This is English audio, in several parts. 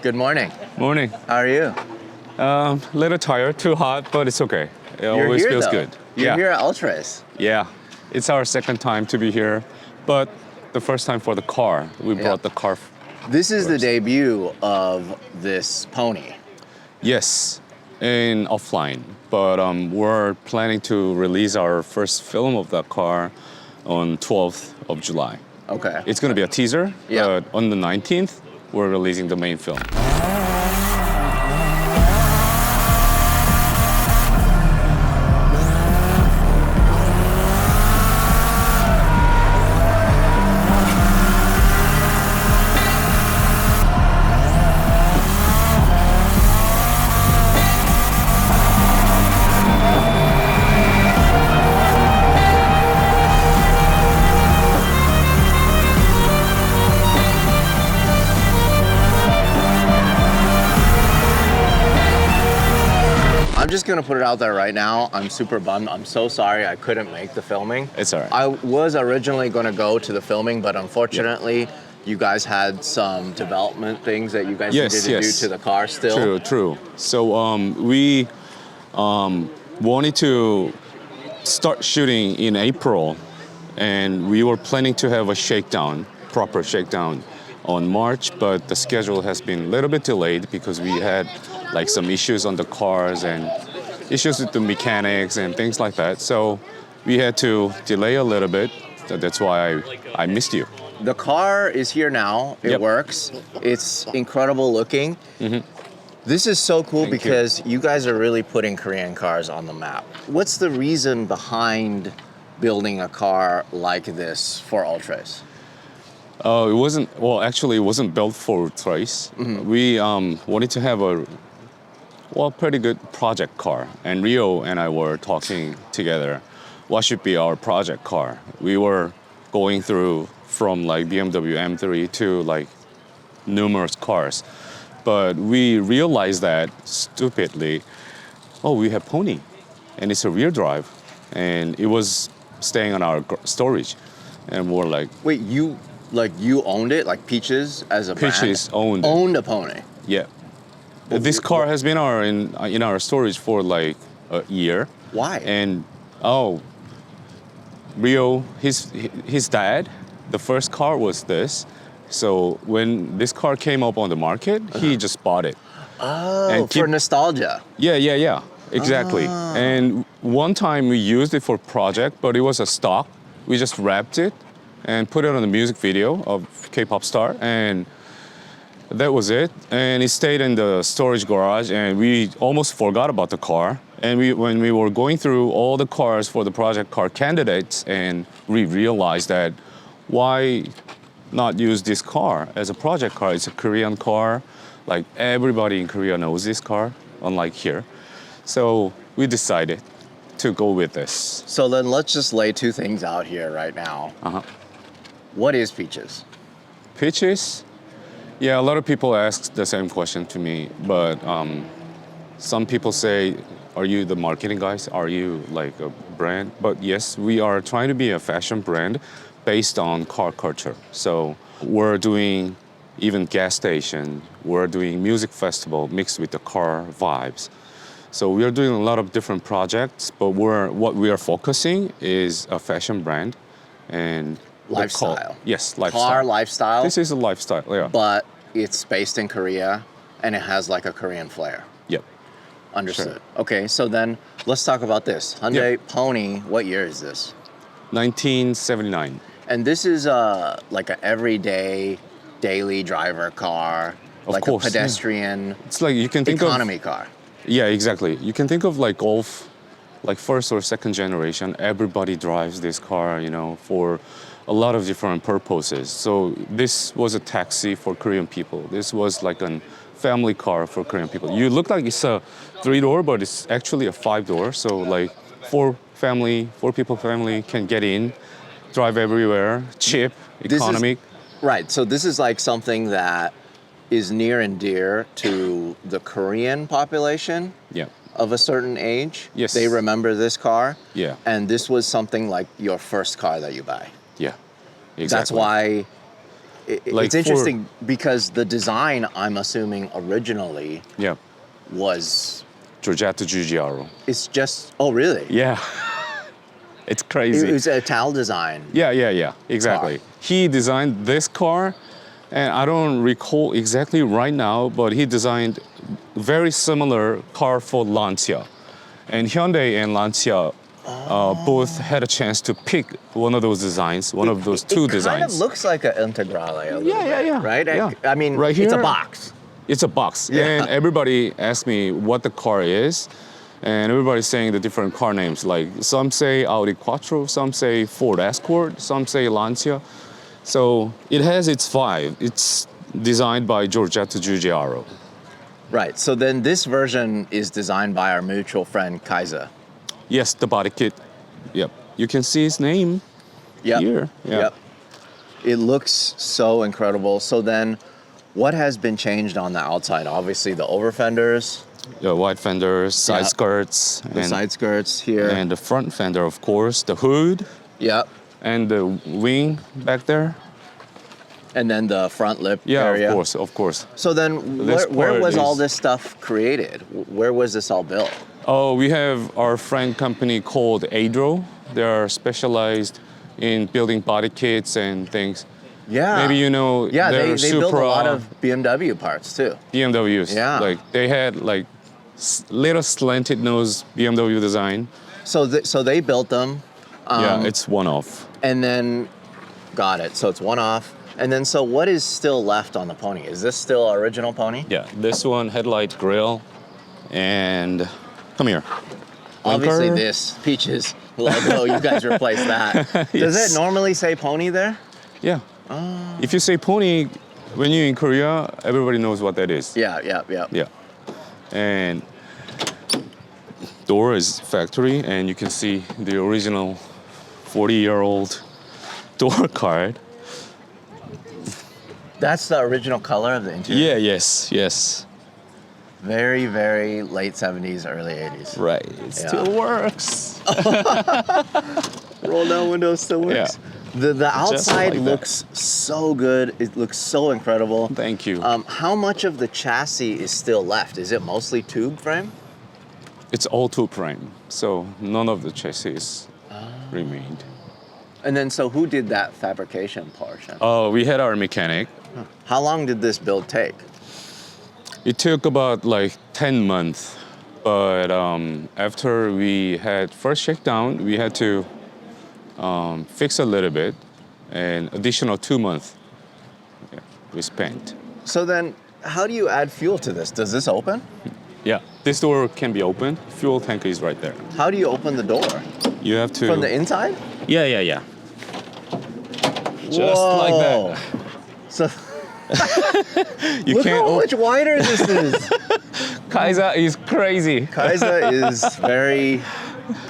Good morning. Morning. How are you? Little tired, too hot, but it's okay. It You're always here, feels though. good. You're here at Ultrace. Yeah. It's our second time to be here, but the first time for the car. We brought the car. This is the first. debut of this pony. Yes, in offline. But we're planning to release our first film of that car on 12th of July. Okay. It's going to be a teaser, Yeah. but on the 19th, we're releasing the main film. I'm just gonna put it out there right now. I'm super bummed. I'm so sorry I couldn't make the filming. It's all right. I was originally gonna go to the filming, but unfortunately, you guys had some development things that you guys needed to do to the car still. True. So we wanted to start shooting in April, and we were planning to have a proper shakedown on March, but the schedule has been a little bit delayed because we had like some issues on the cars and issues with the mechanics and things like that. So we had to delay a little bit. That's why I missed you. The car is here now. It works. It's incredible looking. This is so cool because you guys are really putting Korean cars on the map. What's the reason behind building a car like this for Ultrace? It wasn't built for Ultrace. We wanted to have a pretty good project car. And Rio and I were talking together, what should be our project car? We were going through from like BMW M3 to like numerous cars. But we realized that stupidly, we have Pony and it's a rear drive and it was staying on our storage. And we're like, wait, you owned it, like Peaches as a brand? Peaches owned a Pony. Yeah. This car has been in our storage for like a year. Why? And Rio, his dad, the first car was this. So when this car came up on the market, he just bought it. Oh, and for nostalgia. Yeah. Exactly. And one time we used it for project, but it was a stock. We just wrapped it and put it on the music video of K-pop star, and that was it. And it stayed in the storage garage, and we almost forgot about the car. And when we were going through all the cars for the project car candidates, and we realized that why not use this car as a project car? It's a Korean car. Like everybody in Korea knows this car, unlike here. So we decided to go with this. So then let's just lay two things out here right now. What is Peaches? Peaches? Yeah, a lot of people ask the same question to me, but some people say, are you the marketing guys? Are you like a brand? But yes, we are trying to be a fashion brand based on car culture. So we're doing even gas station, we're doing music festival mixed with the car vibes. So we are doing a lot of different projects, but what we are focusing is a fashion brand and lifestyle. Yes, lifestyle. Car lifestyle. This is a lifestyle, yeah. But it's based in Korea and it has like a Korean flair. Yep. Understood. Sure. Okay, so then let's talk about this. Hyundai Pony, what year is this? 1979. And this is like an everyday, daily driver car, Of course, a pedestrian, it's like you can think economy car. Yeah, exactly. You can think of like Golf, like first or second generation. Everybody drives this car, for a lot of different purposes. So this was a taxi for Korean people. This was like a family car for Korean people. You look like it's a 3-door, but it's actually a 5-door. So like four people family can get in, drive everywhere, cheap, economic. Right, so this is like something that is near and dear to the Korean population of a certain age. Yes. They remember this car. Yeah. And this was something like your first car that you buy. Yeah, exactly. That's why Like it's interesting because the design, I'm assuming originally Yeah, was, Giorgetto Giugiaro. it's just, oh really? Yeah, it's crazy. It was a Tal design. Yeah, exactly. He designed this car, and I don't recall exactly right now, but he designed very similar car for Lancia. And Hyundai and Lancia both had a chance to pick one of those designs, one of those two It designs. kind of looks like an Integrale a little bit, Yeah. right? Yeah. I mean, Right it's a here- box. It's a box. Yeah. And everybody asks me what the car is. And everybody's saying the different car names. Like some say Audi Quattro, some say Ford Escort, some say Lancia. So it has its vibe. It's designed by Giorgetto Giugiaro. Right. So then this version is designed by our mutual friend KYZA. Yes, the Bodykit. Yep. You can see his name Yep. here. Yeah. Yep. It looks so incredible. So then what has been changed on the outside? Obviously the over fenders, The wide fenders, side Yeah. skirts, the side skirts here. and the front fender, of course, the hood, Yep. and the wing back there. And then the front lip Yeah, area. of course. So then This where part was all is- this stuff created? Where was this all built? Oh, we have our friend company called Adro. They are specialized in building body kits and things. Yeah. Maybe you know Yeah, their they built a Supra lot of BMW parts too. BMWs. Yeah. Like they had like little slanted nose BMW design. So they built them. Yeah, it's one off. And then, got it. So it's one off. And then, so what is still left on the pony? Is this still original pony? Yeah, this one headlight grill, and come here. Obviously, Blinker. this Peaches logo, you guys replaced that. Does Yes. it normally say pony there? Yeah. If you say pony, when you're in Korea, everybody knows what that is. Yeah. Yeah. And door is factory, and you can see the original 40-year-old door card. That's the original color of the interior. Yeah, yes. Very, very late 70s, early 80s. Right. It still works. Roll down windows still works. The outside like that. looks so good. It looks so incredible. Thank you. How much of the chassis is still left? Is it mostly tube frame? It's all two frame, so none of the chassis remained. And then, so who did that fabrication portion? We had our mechanic. How long did this build take? It took about like 10 months, but after we had first shakedown, we had to fix a little bit, and additional 2 months we spent. So then, how do you add fuel to this? Does this open? Yeah, this door can be opened. Fuel tank is right there. How do you open the door? You have to. From the inside? Yeah. Just like that. So You look can't. how much wider this is. KYZA is crazy. KYZA is very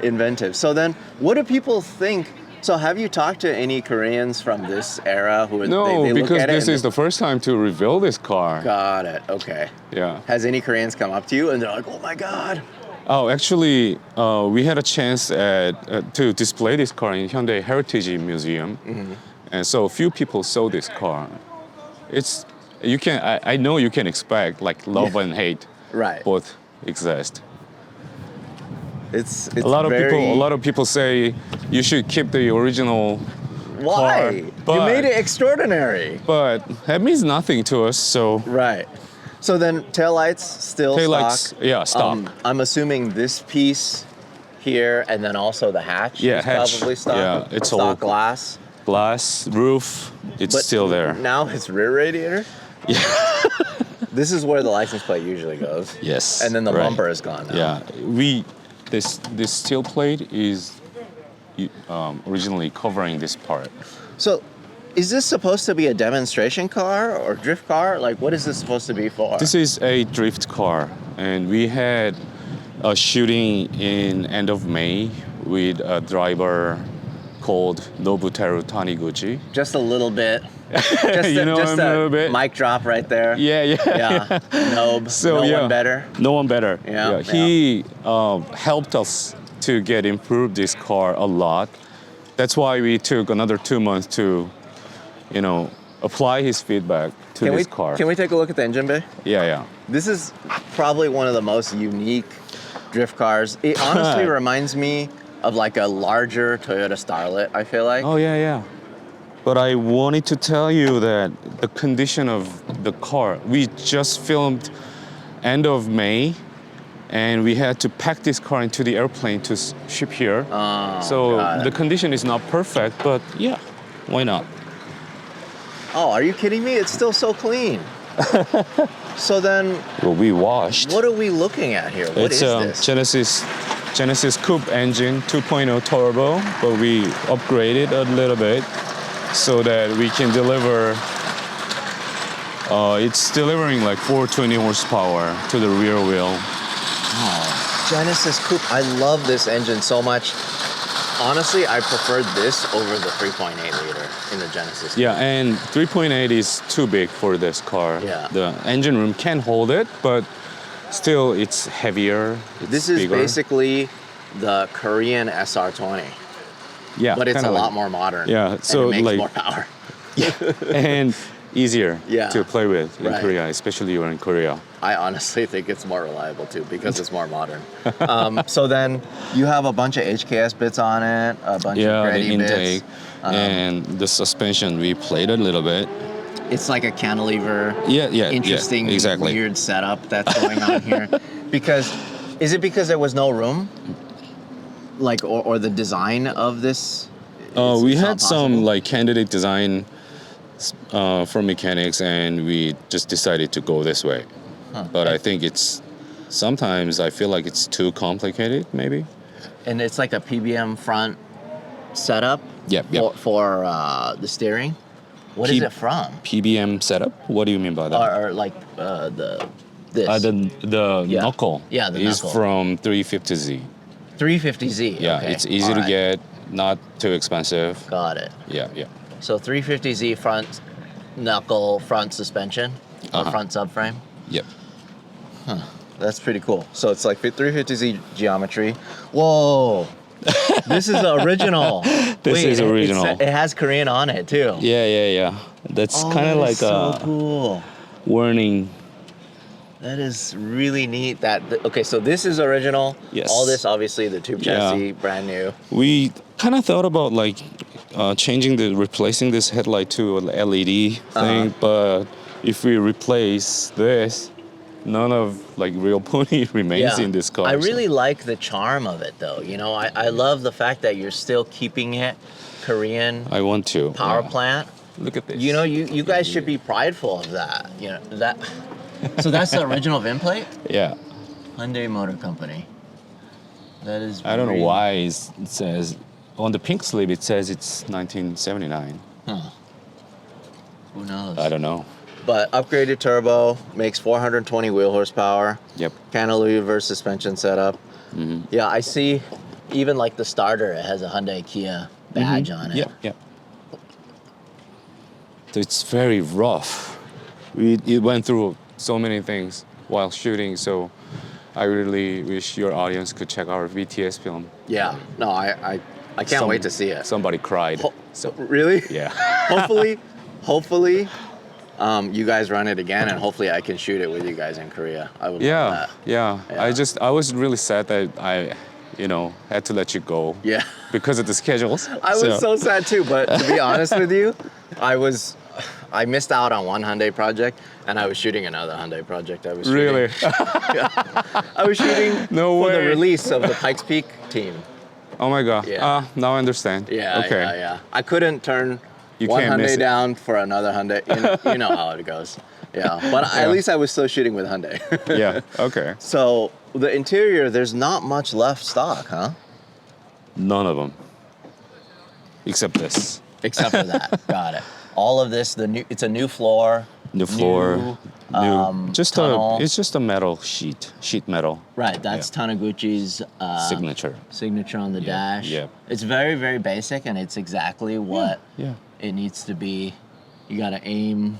inventive. So then, what do people think? So have you talked to any Koreans from this era who No, they look because at it this and is the first time to reveal this car. Got it. Okay. Yeah. Has any Koreans come up to you and they're like, "Oh my God"? Oh, actually, we had a chance to display this car in Hyundai Heritage Museum, and so a few people saw this car. It's I know you can expect like love and hate, Right. both exist. It's A lot of people say you should keep the original Why? car, You but- made it extraordinary. but that means nothing to us. So Right. So then taillights still taillights, stock. yeah, stock. I'm assuming this piece here and then also the hatch Yeah, is hatch. probably stock. Yeah, it's stock all- glass. Glass roof, it's But still there. Now it's rear radiator. Yeah. This is where the license plate usually goes. Yes. And then the right. bumper is gone now. Yeah, this steel plate is originally covering this part. So is this supposed to be a demonstration car or drift car? Like, what is this supposed to be for? This is a drift car, and we had a shooting in end of May with a driver called Nobuteru Taniguchi. Just a little bit. Just You know just him a little bit? Mic drop right there. Yeah. Yeah. Nope. So, no yeah. one better. No one better. Yeah, He helped us to get improved this car a lot. That's why we took another 2 months to, apply his feedback to this car. Can we take a look at the engine bay? Yeah, yeah. This is probably one of the most unique drift cars. It honestly reminds me of like a larger Toyota Starlet, I feel like. Oh, yeah, yeah. But I wanted to tell you that the condition of the car, we just filmed end of May, and we had to pack this car into the airplane to ship here. So the condition is not perfect, but yeah, why not? Oh, are you kidding me? It's still so clean. So then, Well, we washed. what are we looking at here? What It's is this? Genesis Coupe engine 2.0 turbo, but we upgraded a little bit so that we can deliver. It's delivering like 420 horsepower to the rear wheel. Oh, Genesis Coupe. I love this engine so much. Honestly, I preferred this over the 3.8 liter in the Genesis Coupe. Yeah, and 3.8 is too big for this car. Yeah. The engine room can hold it, but still it's heavier. This is bigger. basically the Korean SR20, Yeah, but it's a kinda lot like- more modern. Yeah, so and it makes like more power. and easier Yeah. to play with in Right. Korea, especially you're in Korea. I honestly think it's more reliable too because it's more modern. So then you have a bunch of HKS bits on it, a bunch of Yeah, the Greddy intake bits. and the suspension. We played a little bit. It's like a cantilever, Yeah, interesting, exactly. weird setup that's going on here. Because, is it because there was no room? Like, or the design of this? We It's not had some possible? like candidate design from mechanics, and we just decided to go this way. But I think it's sometimes I feel like it's too complicated, maybe. And it's like a PBM front setup Yep. for the steering. What is P- it from? PBM setup. What do you mean by that? Or like this? The Yeah. knuckle Yeah, the is knuckle. from 350Z. 350Z. Yeah, okay. it's easy All to right. get, not too expensive. Got it. Yeah, yeah. So 350Z front knuckle front suspension or front subframe. Yep. That's pretty cool. So it's like 350Z geometry. Whoa. This is the original. This is original. It has Korean on it too. Yeah. That's kind of that like is so a cool. warning. That is really neat. Okay, so this is original. Yes. All this, obviously, the tube Yeah. chassis, brand new. We kind of thought about like replacing this headlight to an LED thing, but if we replace this, none of like real pony remains in this car. I so- really like the charm of it, though. You know, I love the fact that you're still keeping it Korean I want to. power yeah. plant. Look at this. You know, you guys should be prideful of that. You know that. So that's the original VIN plate. Yeah. Hyundai Motor Company. That is. I don't know very- why it says on the pink slip it says it's 1979. Who knows? I don't know. But upgraded turbo makes 420 wheel horsepower. Yep. Cantilever suspension setup. Yeah, I see. Even like the starter, it has a Hyundai Kia badge on it. Yeah. So it's very rough. It went through so many things while shooting, so I really wish your audience could check our VTS film. Yeah. No, I can't wait to see it. Somebody cried. So really? Yeah. hopefully, you guys run it again, and hopefully I can shoot it with you guys in Korea. I would love that. Yeah. Yeah. I was really sad that I, had to let you go. Yeah. Because of the schedules. I was so sad too, but to be honest with you, I missed out on one Hyundai project, and I was shooting another Hyundai project. I was shooting, Really? I was shooting No for the way. release of the Pikes Peak team. Oh my God. Yeah. Now I understand. Yeah, Okay. yeah. I couldn't turn You one can't miss Hyundai it. down for another Hyundai. You know how it goes. Yeah, but Yeah. at least I was still shooting with Hyundai. Yeah. Okay. So the interior, there's not much left stock, huh? None of them. Except this. Except for that. Got it. All of this, it's a new floor. New floor. New, tunnel. It's just a metal sheet metal Right, that's Taniguchi's signature. on the dash. yeah. It's very, very basic, and it's exactly what Yeah. it needs to be. You got an AIM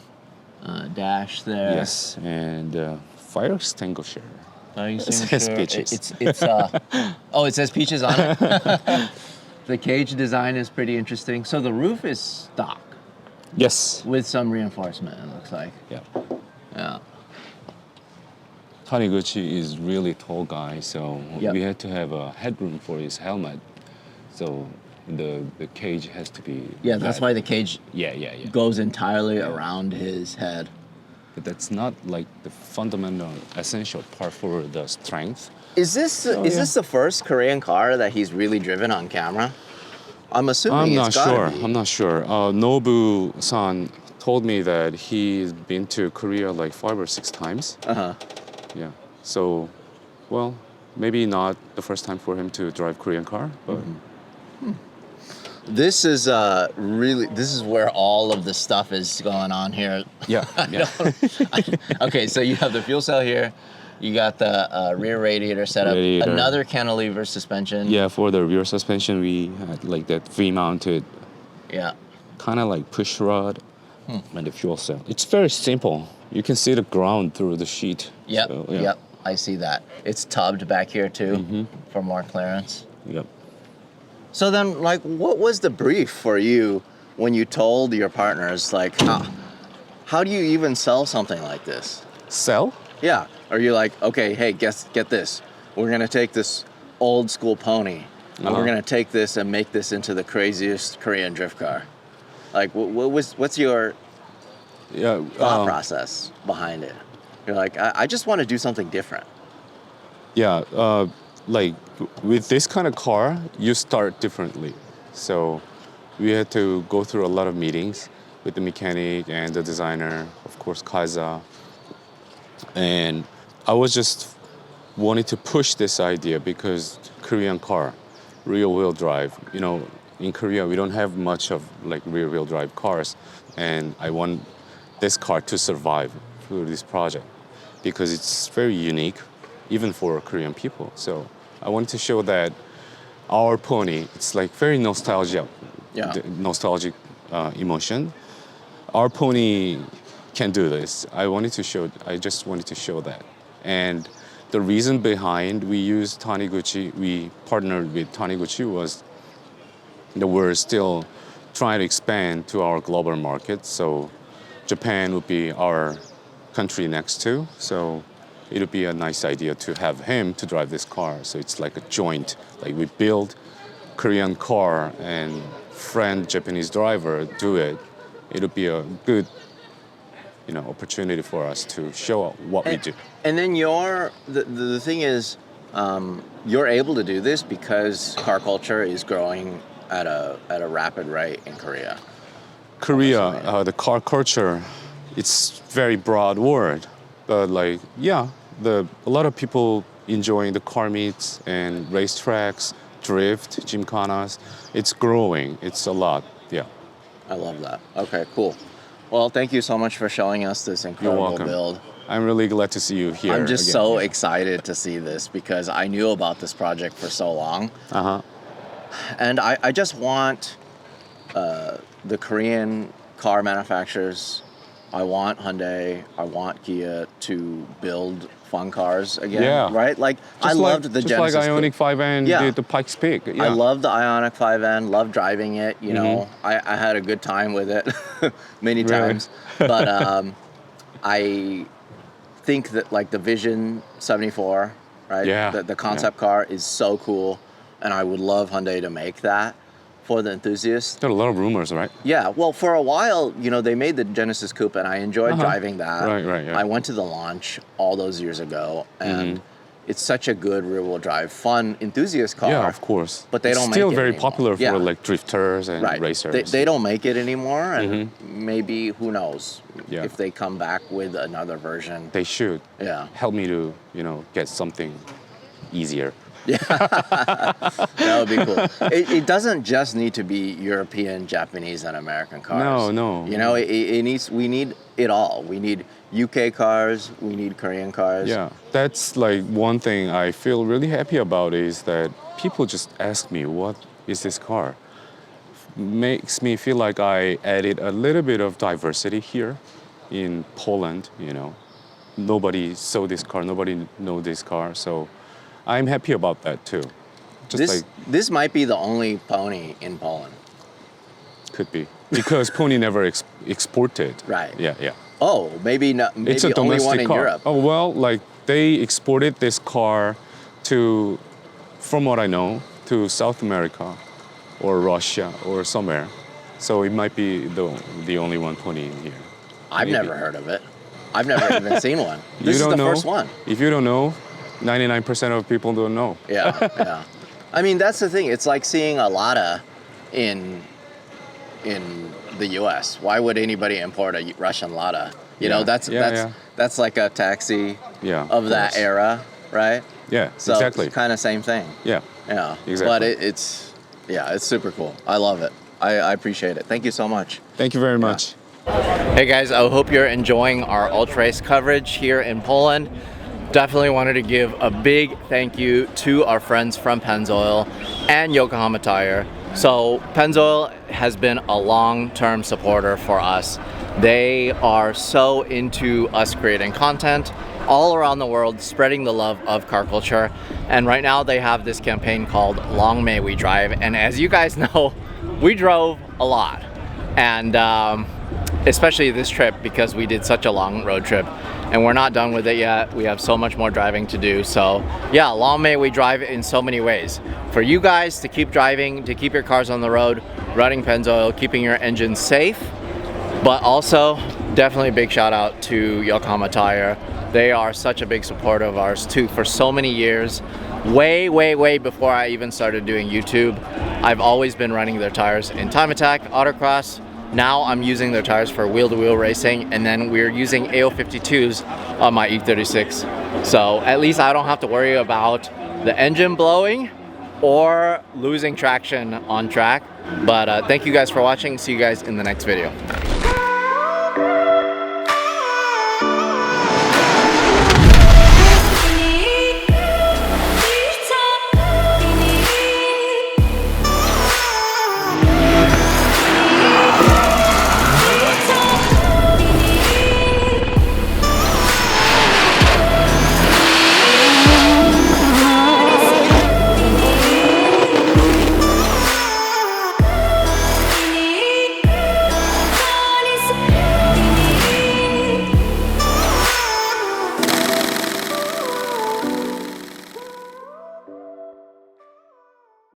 dash there. Yes, and fire extinguisher. It says Peaches. It's oh, it says Peaches on it. The cage design is pretty interesting. So the roof is stock. Yes. with some reinforcement, it looks like. Yeah. Yeah. Taniguchi is really tall guy, so Yep. we had to have a headroom for his helmet. So the cage has to be. Yeah, that's why the cage Yeah. goes entirely around his head. But that's not like the fundamental, essential part for the strength. Is this this the first Korean car that he's really driven on camera? I'm assuming I'm it's not gotta sure. be. I'm not sure. Nobu-san told me that he's been to Korea like 5 or 6 times. Uh-huh. Yeah. So, well, maybe not the first time for him to drive Korean car, but This is this is where all of the stuff is going on here. yeah. Okay, so you have the fuel cell here. You got the rear radiator set up. Radiator. Another cantilever suspension. Yeah, for the rear suspension, we had like that V-mounted Yeah. kind of like push rod and the fuel cell. It's very simple. You can see the ground through the sheet. Yep. So, yeah. Yep. I see that. It's tubbed back here too Mm-hmm. for more clearance. Yep. So then, like, what was the brief for you when you told your partners, like, how do you even sell something like this? Sell? Yeah. Are you like, okay, hey, get this. We're gonna take this old school pony, and we're gonna take this and make this into the craziest Korean drift car. Like, what's your Yeah. thought process behind it? You're like, I just want to do something different. Yeah, like with this kind of car, you start differently. So we had to go through a lot of meetings with the mechanic and the designer, of course, KYZA. And I was just wanting to push this idea because Korean car, rear wheel drive, in Korea, we don't have much of like rear wheel drive cars. And I want this car to survive through this project because it's very unique, even for Korean people. So I wanted to show that our pony, it's like very nostalgic emotion. Our pony can do this. I just wanted to show that. And the reason behind we partnered with Taniguchi was that we're still trying to expand to our global market. So Japan would be our country next to. So it would be a nice idea to have him to drive this car. So it's like a joint, like we build Korean car and friend Japanese driver do it. It would be a good, opportunity for us to show what we do. And then the thing is, you're able to do this because car culture is growing at a rapid rate in Korea. Korea, the car culture, it's very broad word, but a lot of people enjoying the car meets and racetracks, drift, gymkhanas. It's growing. It's a lot. Yeah. I love that. Okay, cool. Well, thank you so much for showing us this incredible welcome. build. I'm really glad to see you here. I'm just again. so excited to see this because I knew about this project for so long. Uh-huh. And I just want the Korean car manufacturers, I want Hyundai, I want Kia to build fun cars again, Yeah. right? Like, I loved the Genesis. Just like Ioniq 5N, Yeah. the Pikes Peak. Yeah. I love the Ioniq 5N, love driving it, I had a good time with it many Really? times. But I think that like the Vision 74, right? Yeah, The concept car is so cool, and I would love Hyundai to make that for the enthusiasts. There are a lot of rumors, right? Yeah, well, for a while, they made the Genesis Coupe, and I enjoyed driving that. Right, yeah. I went to the launch all those years ago, and it's such a good rear-wheel drive, fun enthusiast car. Yeah, of course. But they it's don't still make it very anymore. popular for Yeah. like drifters and Right. racers. They don't make it anymore, and maybe, who knows, Yeah. if they come back with another version. They should Yeah. help me to, get something easier. That would be cool. It doesn't just need to be European, Japanese, and American cars. No. We need it all. We need UK cars, we need Korean cars. Yeah, that's like one thing I feel really happy about is that people just ask me, what is this car? Makes me feel like I added a little bit of diversity here in Poland, Nobody saw this car, nobody know this car, so I'm happy about that too. This might be the only pony in Poland. Could be. because Pony never exported. Right. Yeah, yeah. Oh, maybe not. Maybe It's a only domestic one in car. Europe. Oh well, like they exported this car to, from what I know, to South America, or Russia, or somewhere. So it might be the only 120 in here. I've Maybe. never heard of it. I've never even seen one. This is don't the know? first one. If you don't know, 99% of people don't know. Yeah, yeah. I mean, that's the thing. It's like seeing a Lada in the U.S. Why would anybody import a Russian Lada? You know, that's like a taxi of that era, right? Yeah, So exactly. it's kind of same thing. Yeah. Yeah, Exactly. But it's super cool. I love it. I appreciate it. Thank you so much. Thank you very much. Hey guys, I hope you're enjoying our Ultra Race coverage here in Poland. Definitely wanted to give a big thank you to our friends from Pennzoil and Yokohama Tire. So Pennzoil has been a long-term supporter for us. They are so into us creating content all around the world, spreading the love of car culture. And right now they have this campaign called Long May We Drive. And as you guys know, we drove a lot. And especially this trip because we did such a long road trip and we're not done with it yet. We have so much more driving to do. So yeah, long may we drive in so many ways. For you guys to keep driving, to keep your cars on the road, running Pennzoil, keeping your engines safe, but also definitely a big shout out to Yokohama Tire. They are such a big supporter of ours too for so many years. Way before I even started doing YouTube, I've always been running their tires in time attack, autocross. Now I'm using their tires for wheel-to-wheel racing, and then we're using AO52s on my E36. So at least I don't have to worry about the engine blowing or losing traction on track. But thank you guys for watching. See you guys in the next video.